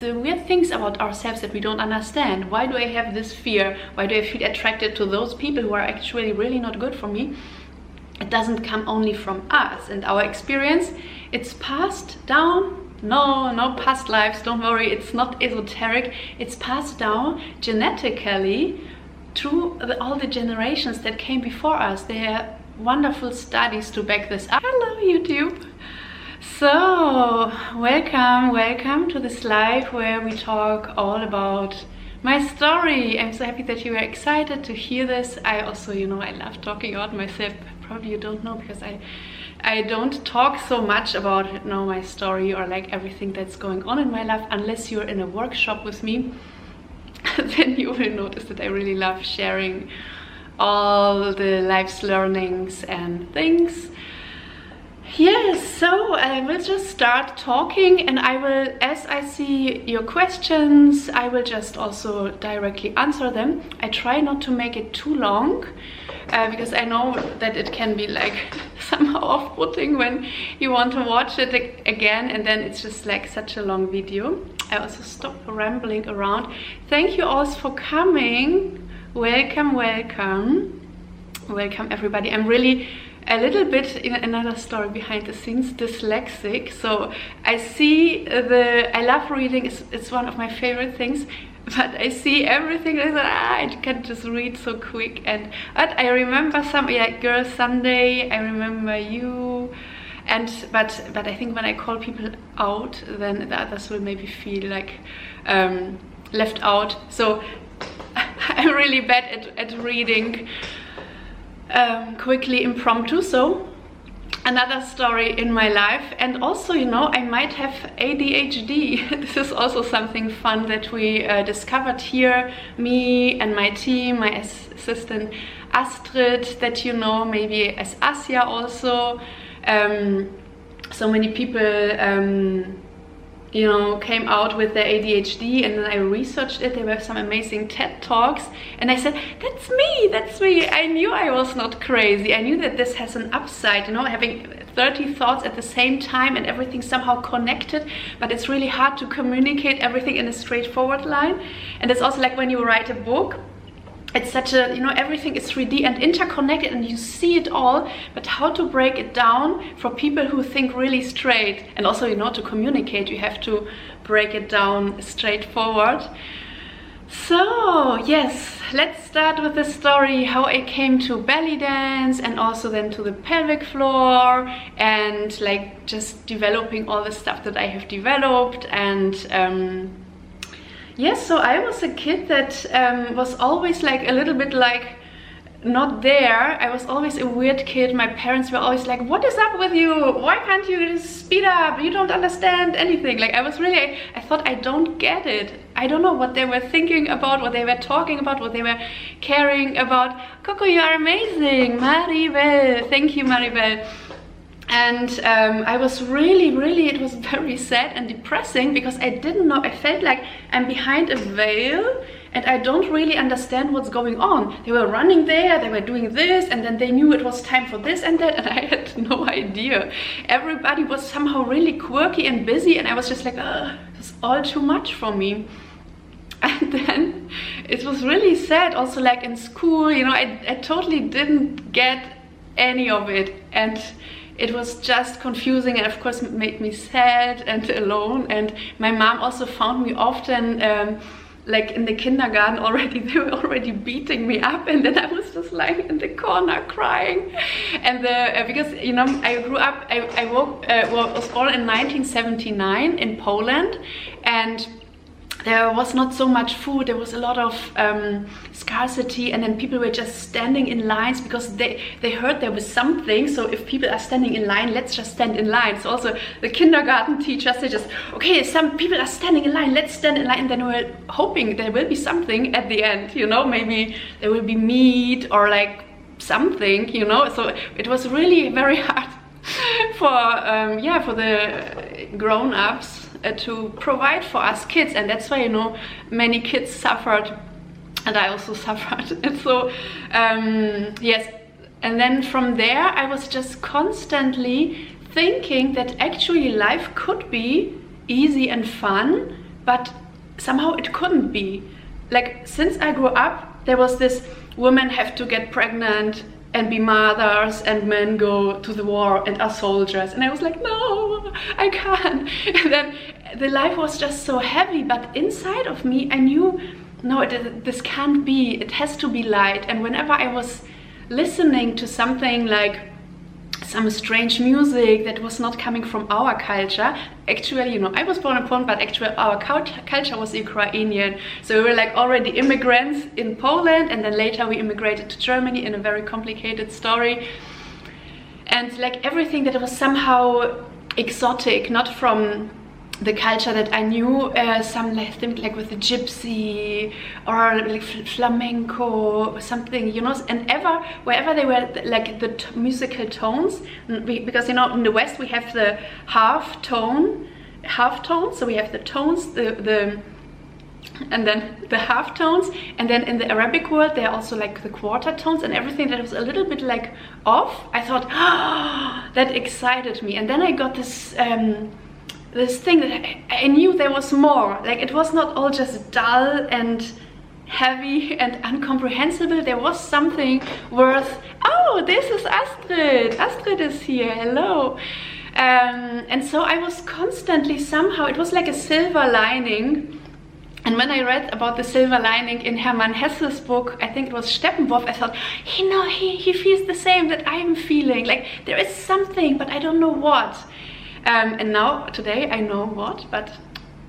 The weird things about ourselves that we don't understand. Why do I have this fear? Why do I feel attracted to those people who are actually really not good for me? It doesn't come only from us and our experience. It's passed down. No past lives, don't worry, it's not esoteric. It's passed down genetically through all the generations that came before us. There are wonderful studies to back this up. Hello, YouTube. So, welcome to this live where we talk all about my story. I'm so happy that you are excited to hear this. I also, I love talking about myself. Probably you don't know because I don't talk so much about my story or like everything that's going on in my life unless you're in a workshop with me. Then you will notice that I really love sharing all the life's learnings and things. Yes, so I will just start talking, and I will, as I see your questions, I will just also directly answer them. I try not to make it too long, because I know that it can be like somehow off-putting when you want to watch it again, and then it's just like such a long video. I also stop rambling around. Thank you all for coming. Welcome everybody. I'm really a little bit, in another story behind the scenes, dyslexic. So I love reading, it's one of my favorite things, but I see everything, I can't just read so quick. But I remember some, Girl Sunday, I remember you, but I think when I call people out, then the others will maybe feel like left out. So I'm really bad at reading quickly, impromptu. So another story in my life. And also, I might have ADHD. This is also something fun that we discovered here, me and my team, my assistant Astrid, that maybe as Asya also. So many people came out with their ADHD, and then I researched it. There were some amazing TED Talks, and I said, that's me. I knew I was not crazy. I knew that this has an upside, having 30 thoughts at the same time and everything somehow connected, but it's really hard to communicate everything in a straightforward line. And it's also like when you write a book, it's such a, everything is 3D and interconnected and you see it all, but how to break it down for people who think really straight. And also, to communicate, you have to break it down straightforward. So, yes, let's start with the story, how I came to belly dance and also then to the pelvic floor, and like just developing all the stuff that I have developed. And yes, so I was a kid that was always like a little bit like not there. I was always a weird kid. My parents were always like, what is up with you? Why can't you speed up? You don't understand anything. Like I thought I don't get it. I don't know what they were thinking about, what they were talking about, what they were caring about. Coco, you are amazing. Maribel. Thank you, Maribel. And I was really, it was very sad and depressing because I didn't know, I felt like I'm behind a veil and I don't really understand what's going on. They were running there, they were doing this, and then they knew it was time for this and that, and I had no idea. Everybody was somehow really quirky and busy, and I was just like, it's all too much for me. And then it was really sad also, like in school, I totally didn't get any of it. And it was just confusing, and of course it made me sad and alone. And my mom also found me often like in the kindergarten already. They were already beating me up, and then I was just lying in the corner crying. And because I grew up, I was born in 1979 in Poland, and there was not so much food. There was a lot of scarcity, and then people were just standing in lines because they heard there was something. So if people are standing in line, let's just stand in line. So also the kindergarten teachers, they just, okay, some people are standing in line, let's stand in line. And then we're hoping there will be something at the end, maybe there will be meat or like something, So it was really very hard for the grown-ups to provide for us kids, and that's why many kids suffered, and I also suffered. And so yes, and then from there I was just constantly thinking that actually life could be easy and fun but somehow it couldn't be. Like, since I grew up, there was this, women have to get pregnant and be mothers, and men go to the war and are soldiers. And I was like, no, I can't. And then the life was just so heavy, but inside of me, I knew, no, this can't be. It has to be light. And whenever I was listening to something like some strange music that was not coming from our culture. Actually, you know, I was born in Poland, but actually our culture was Ukrainian. So we were like already immigrants in Poland, and then later we immigrated to Germany in a very complicated story. And like everything that was somehow exotic, not from the culture that I knew, some like with the gypsy or like flamenco or something, you know, and wherever they were like the musical tones, because you know in the West we have the half tone, so we have the tones, and then the half tones, and then in the Arabic world they're also like the quarter tones, and everything that was a little bit like off, I thought, oh, that excited me. And then I got this this thing that I knew there was more. Like, it was not all just dull and heavy and incomprehensible. There was something worth, oh, this is Astrid. Astrid is here, hello. And so I was constantly somehow, it was like a silver lining. And when I read about the silver lining in Hermann Hesse's book, I think it was Steppenwolf, I thought, he feels the same that I'm feeling. Like, there is something, but I don't know what. And now, today, I know what, but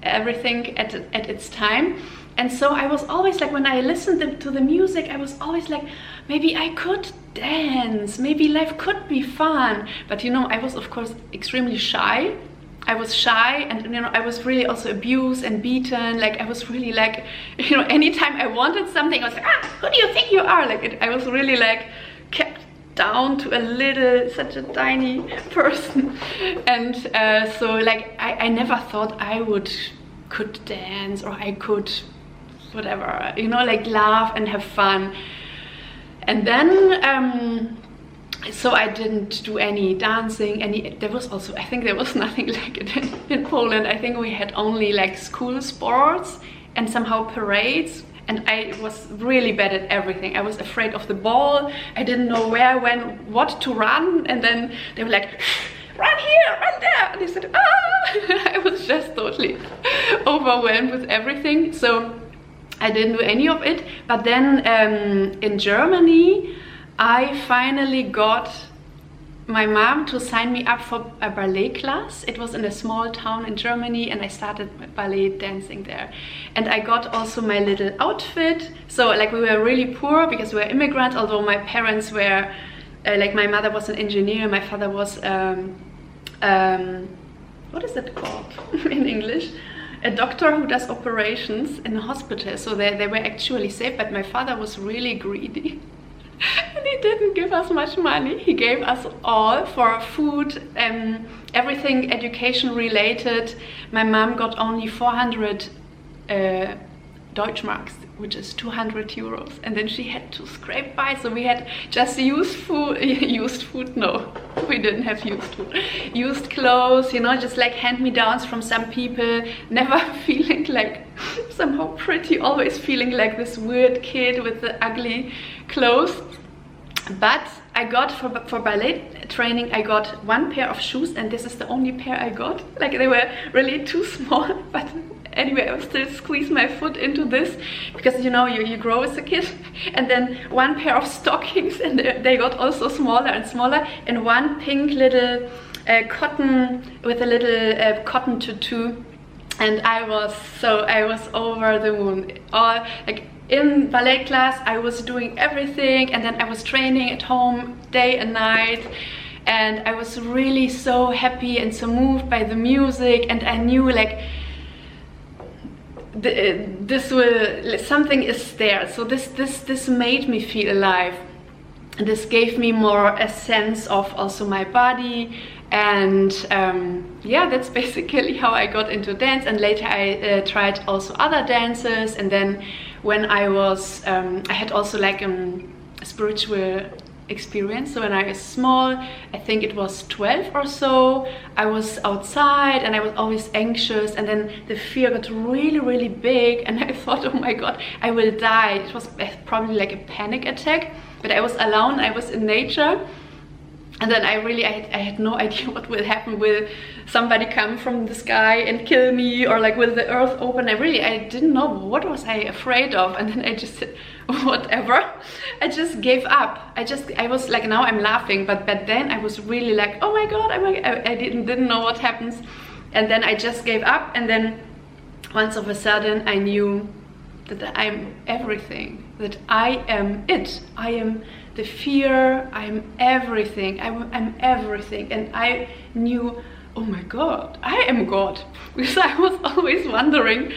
everything at its time. And so I was always like, when I listened to the music, I was always like, maybe I could dance, maybe life could be fun. But you know, I was of course extremely shy. I was shy, and you know, I was really also abused and beaten. Like, I was really like, you know, anytime I wanted something, I was like, who do you think you are? Like, I was really like kept down to such a tiny person. And so like I never thought I could dance, or I could whatever, you know, like laugh and have fun. And then so I didn't do any dancing, there was also, I think there was nothing like it in Poland. I think we had only like school sports and somehow parades. And I was really bad at everything. I was afraid of the ball. I didn't know where, when, what to run. And then they were like, run here, run there. And they said, ah! I was just totally overwhelmed with everything. So I didn't do any of it. But then in Germany, I finally got my mom to sign me up for a ballet class. It was in a small town in Germany, and I started ballet dancing there. And I got also my little outfit. So like, we were really poor because we were immigrants, although my parents were like, my mother was an engineer, my father was what is it called in English? A doctor who does operations in a hospital. So they were actually safe, but my father was really greedy. And he didn't give us much money. He gave us all for food, everything education related. My mom got only 400 Deutschmarks, which is 200 euros. And then she had to scrape by. So we had just used food, no, we didn't have used food. Used clothes, you know, just like hand-me-downs from some people. Never feeling like somehow pretty, always feeling like this weird kid with the ugly clothes. But I got for ballet training, I got one pair of shoes, and this is the only pair I got. Like, they were really too small, but anyway, I would still squeeze my foot into this, because you know, you grow as a kid. And then one pair of stockings, and they got also smaller and smaller, and one pink little cotton, with a little cotton tutu. And I was over the moon. All like, in ballet class, I was doing everything, and then I was training at home day and night, and I was really so happy and so moved by the music. And I knew like something is there. So this made me feel alive, and this gave me more a sense of also my body. And yeah, that's basically how I got into dance. And later I tried also other dances. And then when I was I had also like a spiritual experience. So when I was small, I think it was 12 or so, I was outside and I was always anxious, and then the fear got really, really big, and I thought, oh my god, I will die. It was probably like a panic attack, but I was alone, I was in nature. And then I had no idea what will happen. Will somebody come from the sky and kill me, or like will the earth open? I didn't know what was I afraid of. And then I just said, whatever. I just gave up. I was like, now I'm laughing, but then I was really like, oh my god, I didn't know what happens. And then I just gave up. And then once of a sudden I knew that I'm everything, that I am it. I am the fear, I'm everything, I'm everything. And I knew, oh my god, I am God. Because I was always wondering,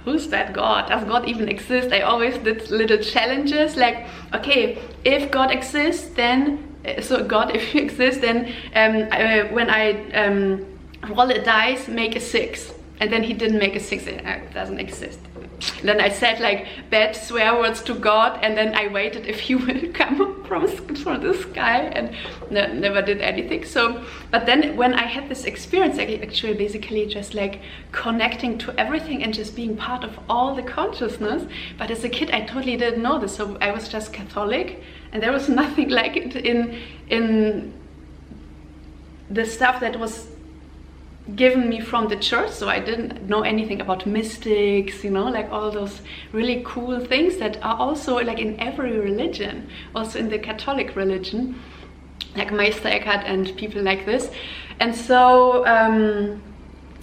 who's that God? Does God even exist? I always did little challenges like, okay, if God exists, then, so God, if you exist, then when I roll a dice, make a 6. And then he didn't make a 6, it doesn't exist. Then I said like bad swear words to God, and then I waited if he will come from the sky, and never did anything. So, but then when I had this experience, I actually basically just like connecting to everything and just being part of all the consciousness. But as a kid, I totally didn't know this. So I was just Catholic, and there was nothing like it in the stuff that was given me from the church. So I didn't know anything about mystics, you know, like all those really cool things that are also like in every religion, also in the Catholic religion, like Meister Eckhart and people like this. And so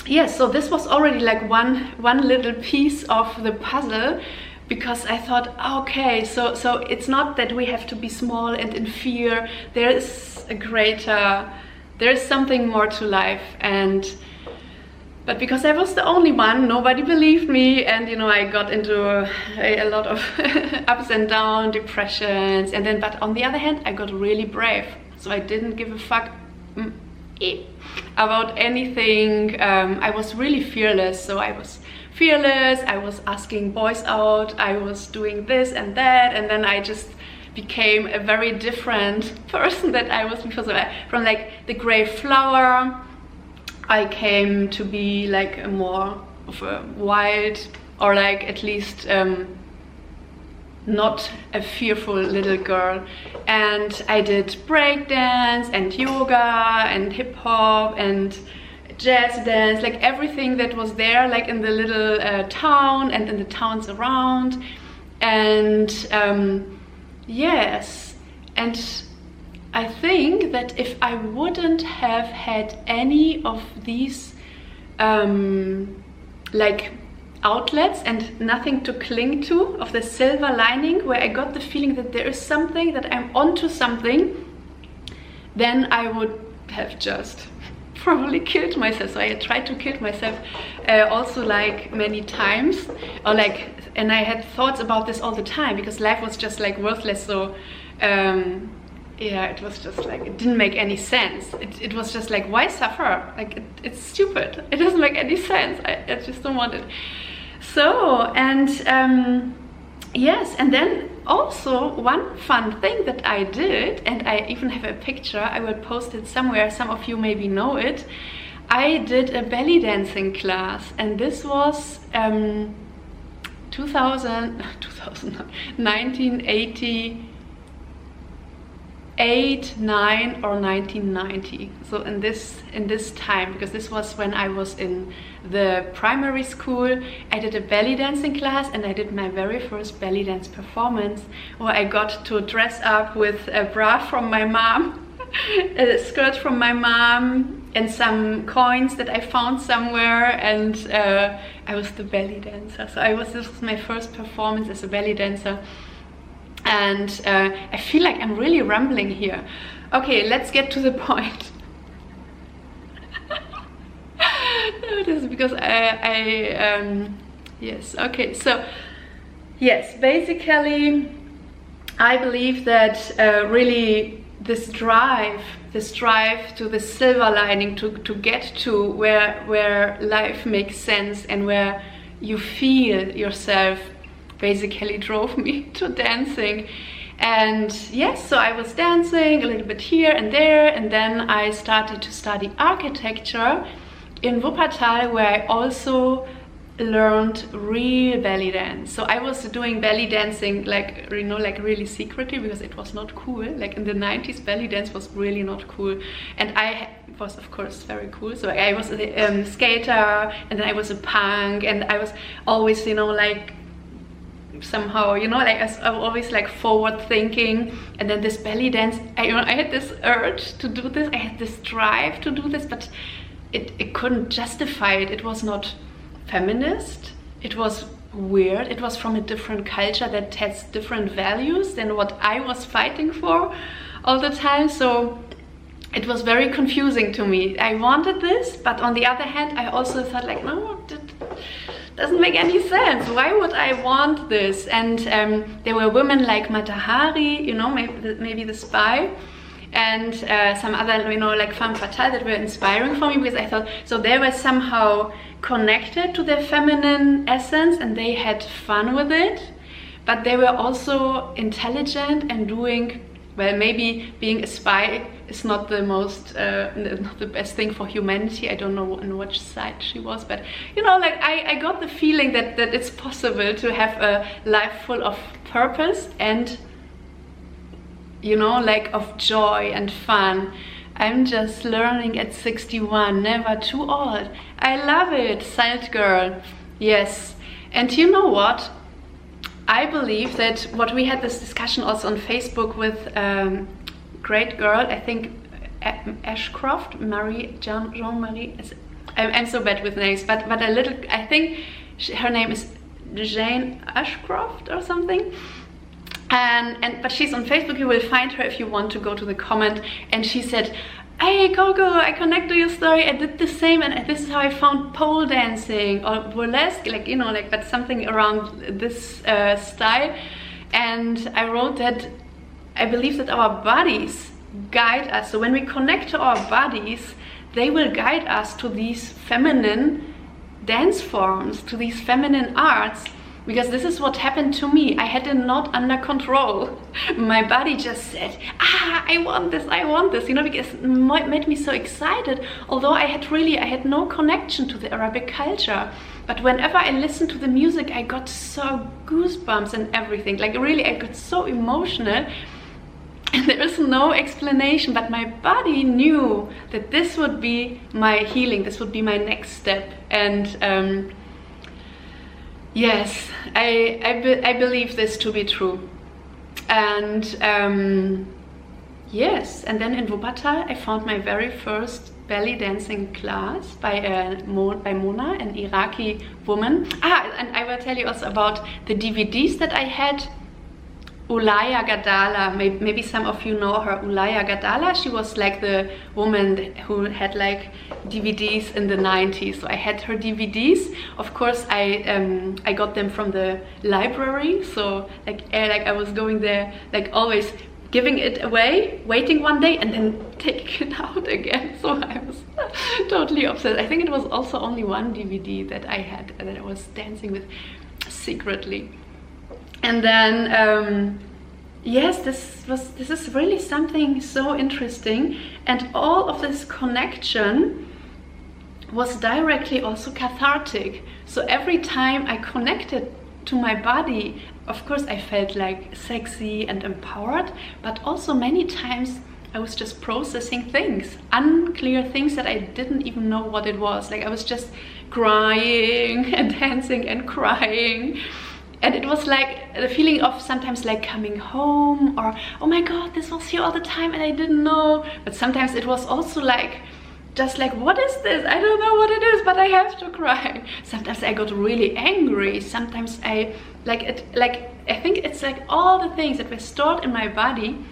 yeah, so this was already like one little piece of the puzzle, because I thought, okay, so it's not that we have to be small and in fear. There is something more to life. But because I was the only one, nobody believed me, and you know, I got into a lot of ups and downs, depressions, and then, but on the other hand, I got really brave. So I didn't give a fuck about anything. I was really fearless. So I was fearless, I was asking boys out, I was doing this and that, and then I just became a very different person that I was before. So from like the gray flower, I came to be like a more of a wild, or like at least not a fearful little girl. And I did breakdance and yoga and hip hop and jazz dance, like everything that was there, like in the little town and in the towns around. And yes, and I think that if I wouldn't have had any of these like outlets and nothing to cling to, of the silver lining, where I got the feeling that there is something, that I'm onto something, then I would have just probably killed myself. So I had tried to kill myself also like many times, or like, and I had thoughts about this all the time, because life was just like worthless. So yeah, it was just like, it didn't make any sense. It was just like, why suffer? Like it's stupid. It doesn't make any sense. I just don't want it. So, and yes, and then also one fun thing that I did, and I even have a picture, I will post it somewhere, some of you maybe know it. I did a belly dancing class, and this was 1988, 9 or 1990. So in this time, because this was when I was in the primary school, I did a belly dancing class, and I did my very first belly dance performance, where I got to dress up with a bra from my mom, a skirt from my mom, and some coins that I found somewhere, and I was the belly dancer. So this was my first performance as a belly dancer. And I feel like I'm really rambling here. Okay, let's get to the point. No, this is because yes, okay, so yes, basically I believe that really this drive to the silver lining, to get to where life makes sense and where you feel yourself, basically drove me to dancing. And yes, so I was dancing a little bit here and there, and then I started to study architecture in Wuppertal, where I also learned real belly dance. So I was doing belly dancing like, you know, like really secretly, because it was not cool. Like in the 90s, belly dance was really not cool, and I was of course very cool. So I was a skater, and then I was a punk, and I was always, you know, like somehow, you know, like I was always like forward thinking. And then this belly dance, I had this urge to do this, I had this drive to do this, but it couldn't justify it. It was not feminist, it was weird, it was from a different culture that has different values than what I was fighting for all the time. So it was very confusing to me. I wanted this, but on the other hand I also thought like, no, it doesn't make any sense. Why would I want this? And there were women like Mata Hari, you know, maybe the Spy, and some other, you know, like femme fatale that were inspiring for me, because I thought, so they were somehow connected to their feminine essence and they had fun with it, but they were also intelligent and doing, well, maybe being a spy is not the most, not the best thing for humanity. I don't know on which side she was, but you know, like I got the feeling that it's possible to have a life full of purpose and, you know, like of joy and fun. I'm just learning at 61, never too old. I love it, Salt Girl. Yes, and you know what? I believe that what we had this discussion also on Facebook with great girl, I think Ashcroft, Jean-Marie. I'm so bad with names, but a little, I think her name is Jane Ashcroft or something. But she's on Facebook. You will find her if you want to go to the comment. And she said, "Hey Coco, I connect to your story. I did the same, and this is how I found pole dancing or burlesque, like, you know, like, but something around this style." And I wrote that I believe that our bodies guide us. So when we connect to our bodies, they will guide us to these feminine dance forms, to these feminine arts. Because this is what happened to me. I had it not under control. My body just said, I want this, you know, because it made me so excited. Although I had no connection to the Arabic culture. But whenever I listened to the music, I got so goosebumps and everything. Like really, I got so emotional. And there is no explanation, but my body knew that this would be my healing. This would be my next step. And yes, I believe this to be true. And yes, and then in Wuppertal I found my very first belly dancing class by Mona, an Iraqi woman. And I will tell you also about the DVDs that I had. Ulaya Gadala, maybe some of you know her. Ulaya Gadala, she was like the woman who had like DVDs in the 90s. So I had her DVDs. Of course, I got them from the library. So like I was going there, like always giving it away, waiting one day, and then taking it out again. So I was totally obsessed. I think it was also only one DVD that I had that I was dancing with secretly. And then yes, this is really something so interesting, and all of this connection was directly also cathartic. So every time I connected to my body, of course I felt like sexy and empowered, but also many times I was just processing things, unclear things that I didn't even know what it was. Like I was just crying and dancing and crying. And it was like the feeling of sometimes like coming home, or oh my god, this was here all the time and I didn't know. But sometimes it was also like, just like, what is this? I don't know what it is, but I have to cry. Sometimes I got really angry. Sometimes I I think it's like all the things that were stored in my body.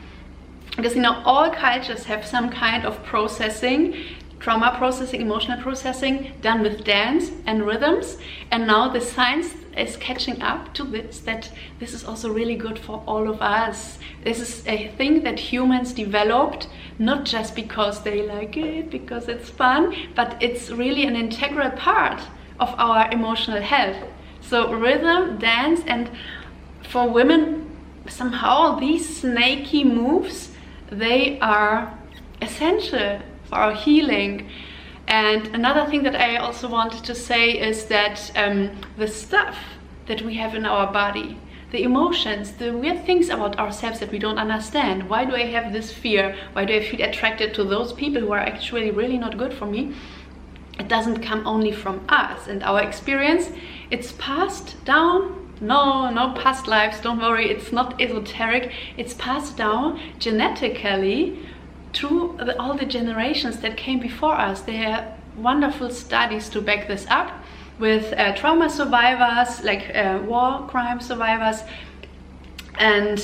Because, you know, all cultures have some kind of processing, trauma processing, emotional processing done with dance and rhythms. And now the science is catching up to this, that this is also really good for all of us. This is a thing that humans developed, not just because they like it, because it's fun, but it's really an integral part of our emotional health. So rhythm, dance, and for women somehow these snaky moves, they are essential for our healing. And another thing that I also wanted to say is that the stuff that we have in our body, the emotions, the weird things about ourselves that we don't understand. Why do I have this fear? Why do I feel attracted to those people who are actually really not good for me? It doesn't come only from us and our experience. It's passed down. No past lives, don't worry, it's not esoteric. It's passed down genetically through all the generations that came before us. There are wonderful studies to back this up with trauma survivors, like war crime survivors, and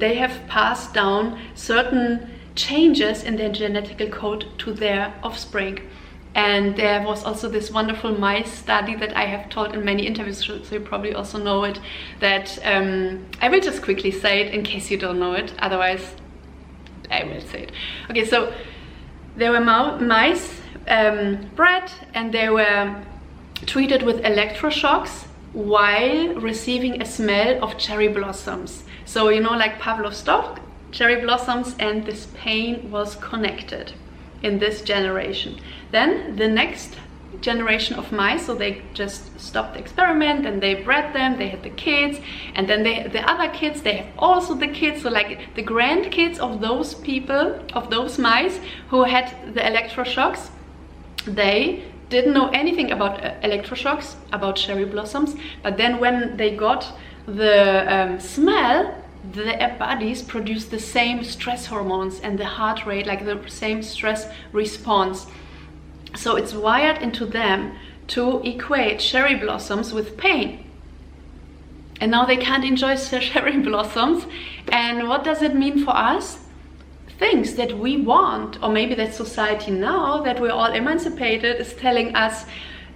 they have passed down certain changes in their genetical code to their offspring. And there was also this wonderful mice study that I have told in many interviews, so you probably also know it, that I will just quickly say it in case you don't know it, otherwise I will say it. Okay, so there were mice bred, and they were treated with electroshocks while receiving a smell of cherry blossoms. So, you know, like Pavlov's dog, cherry blossoms, and this pain was connected in this generation. Then the next generation of mice, so they just stopped the experiment and they bred them, they had the kids, and then the other kids, they have also the kids, so like the grandkids of those people, of those mice who had the electroshocks, they didn't know anything about electroshocks, about cherry blossoms, but then when they got the smell, their bodies produce the same stress hormones and the heart rate, like the same stress response. So it's wired into them to equate cherry blossoms with pain. And now they can't enjoy cherry blossoms. And what does it mean for us? Things that we want, or maybe that society now that we're all emancipated is telling us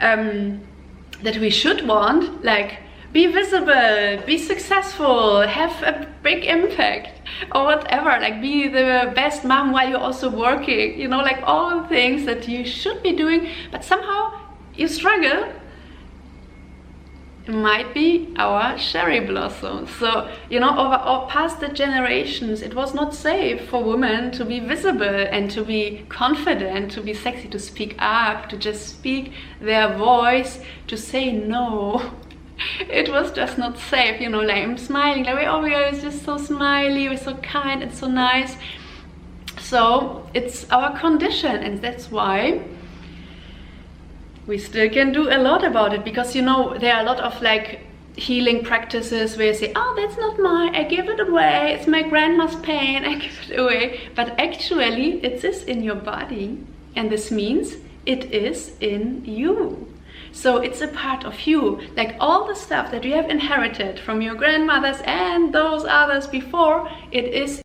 that we should want, like be visible, be successful, have a big impact, or whatever, like be the best mom while you're also working, you know, like all the things that you should be doing, but somehow you struggle. It might be our cherry blossoms. So, you know, over past the generations, it was not safe for women to be visible and to be confident, to be sexy, to speak up, to just speak their voice, to say no. It was just not safe, you know, like I'm smiling, like we are just so smiley, we're so kind and so nice. So it's our condition, and that's why we still can do a lot about it, because, you know, there are a lot of like healing practices where you say, oh, that's not mine, I give it away, it's my grandma's pain, I give it away. But actually it is in your body, and this means it is in you. So it's a part of you, like all the stuff that you have inherited from your grandmothers and those others before, it is